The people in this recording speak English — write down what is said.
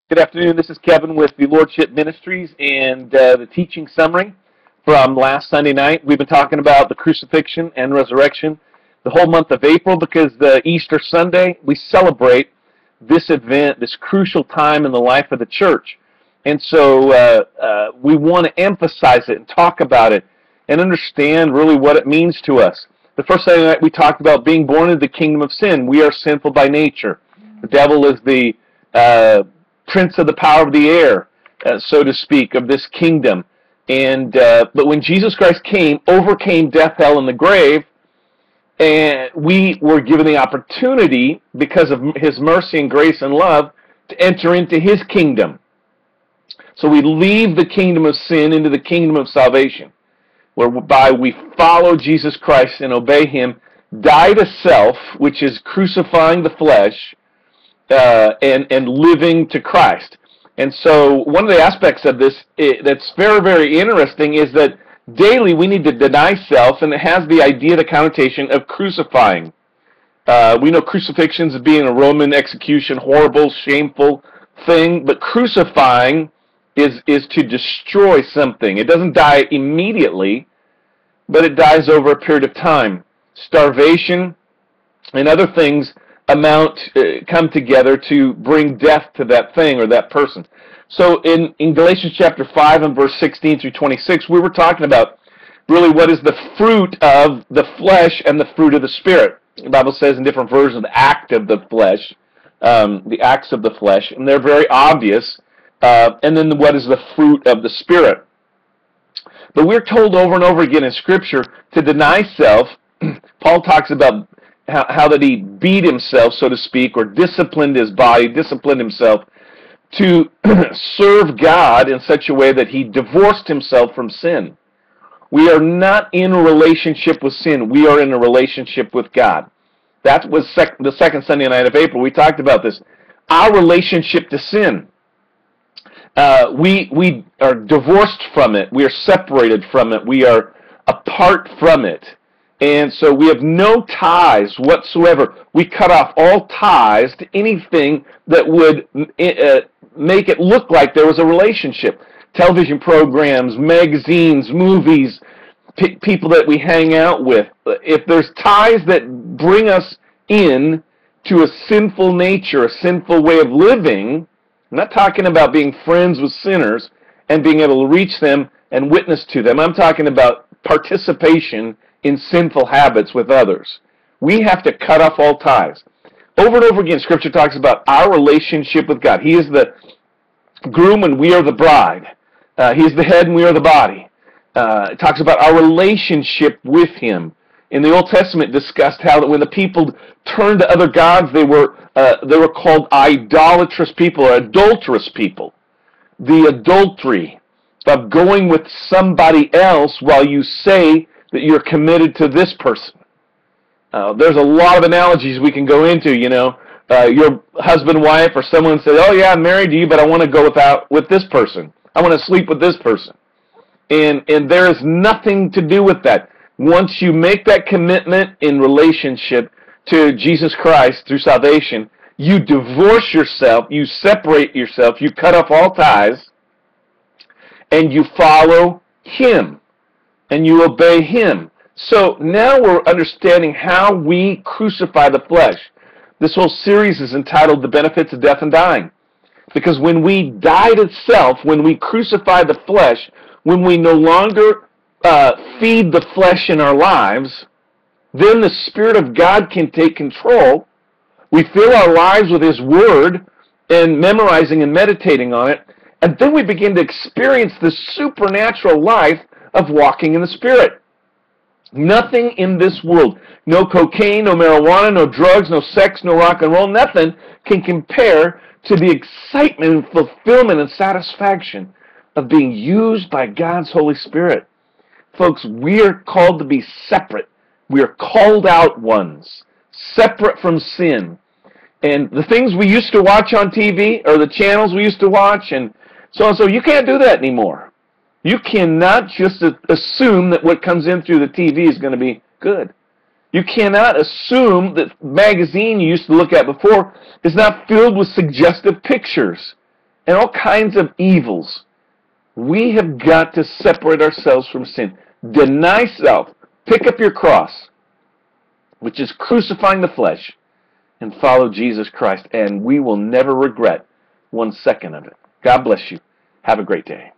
Good afternoon. This is Kevin with the Lordship Ministries and the teaching summary from last Sunday night. We've been talking about the crucifixion and resurrection the whole month of April because the Easter Sunday, we celebrate this event, this crucial time in the life of the church. And so we want to emphasize it and talk about it and understand really what it means to us. The first Sunday night we talked about being born into the kingdom of sin. We are sinful by nature. The devil is the prince of the power of the air, so to speak, of this kingdom. And but when Jesus Christ came, overcame death, hell, and the grave, and we were given the opportunity, because of His mercy and grace and love, to enter into His kingdom. So we leave the kingdom of sin into the kingdom of salvation, whereby we follow Jesus Christ and obey Him, die to self, which is crucifying the flesh, and living to Christ. And so one of the aspects of this that's very, very interesting is that daily we need to deny self, and it has the idea, the connotation of crucifying. We know crucifixions as being a Roman execution, horrible, shameful thing, but crucifying is to destroy something. It doesn't die immediately, but it dies over a period of time. Starvation and other things come together to bring death to that thing or that person. So in Galatians chapter 5 and verse 16 through 26, we were talking about really what is the fruit of the flesh and the fruit of the Spirit. The Bible says in different versions, the act of the flesh, the acts of the flesh, and they're very obvious. And then what is the fruit of the Spirit? But we're told over and over again in Scripture to deny self. Paul talks about how that he beat himself, so to speak, or disciplined his body, disciplined himself to serve God in such a way that he divorced himself from sin. We are not in a relationship with sin. We are in a relationship with God. That was the second Sunday night of April. We talked about this. Our relationship to sin. We are divorced from it. We are separated from it. We are apart from it. And so we have no ties whatsoever. We cut off all ties to anything that would make it look like there was a relationship. Television programs, magazines, movies, people that we hang out with. If there's ties that bring us in to a sinful nature, a sinful way of living, I'm not talking about being friends with sinners and being able to reach them and witness to them. I'm talking about participation in sinful habits with others. We have to cut off all ties. Over and over again, Scripture talks about our relationship with God. He is the groom and we are the bride. He is the head and we are the body. It talks about our relationship with Him. In the Old Testament, it discussed how that when the people turned to other gods, they were called idolatrous people or adulterous people. The adultery of going with somebody else while you say that you're committed to this person. There's a lot of analogies we can go into, your husband, wife, or someone says, oh yeah, I'm married to you, but I want to go with this person. I want to sleep with this person. And there is nothing to do with that. Once you make that commitment in relationship to Jesus Christ through salvation, you divorce yourself, you separate yourself, you cut off all ties, and you follow Him. And you obey Him. So now we're understanding how we crucify the flesh. This whole series is entitled The Benefits of Death and Dying. Because when we die to self, when we crucify the flesh, when we no longer feed the flesh in our lives, then the Spirit of God can take control. We fill our lives with His Word and memorizing and meditating on it. And then we begin to experience this supernatural life of walking in the Spirit. Nothing in this world, no cocaine, no marijuana, no drugs, no sex, no rock and roll, nothing can compare to the excitement and fulfillment and satisfaction of being used by God's Holy Spirit. Folks, we are called to be separate. We are called out ones, separate from sin. And the things we used to watch on TV, or the channels we used to watch, and so on, so you can't do that anymore. You cannot just assume that what comes in through the TV is going to be good. You cannot assume that magazine you used to look at before is not filled with suggestive pictures and all kinds of evils. We have got to separate ourselves from sin. Deny self. Pick up your cross, which is crucifying the flesh, and follow Jesus Christ. And we will never regret 1 second of it. God bless you. Have a great day.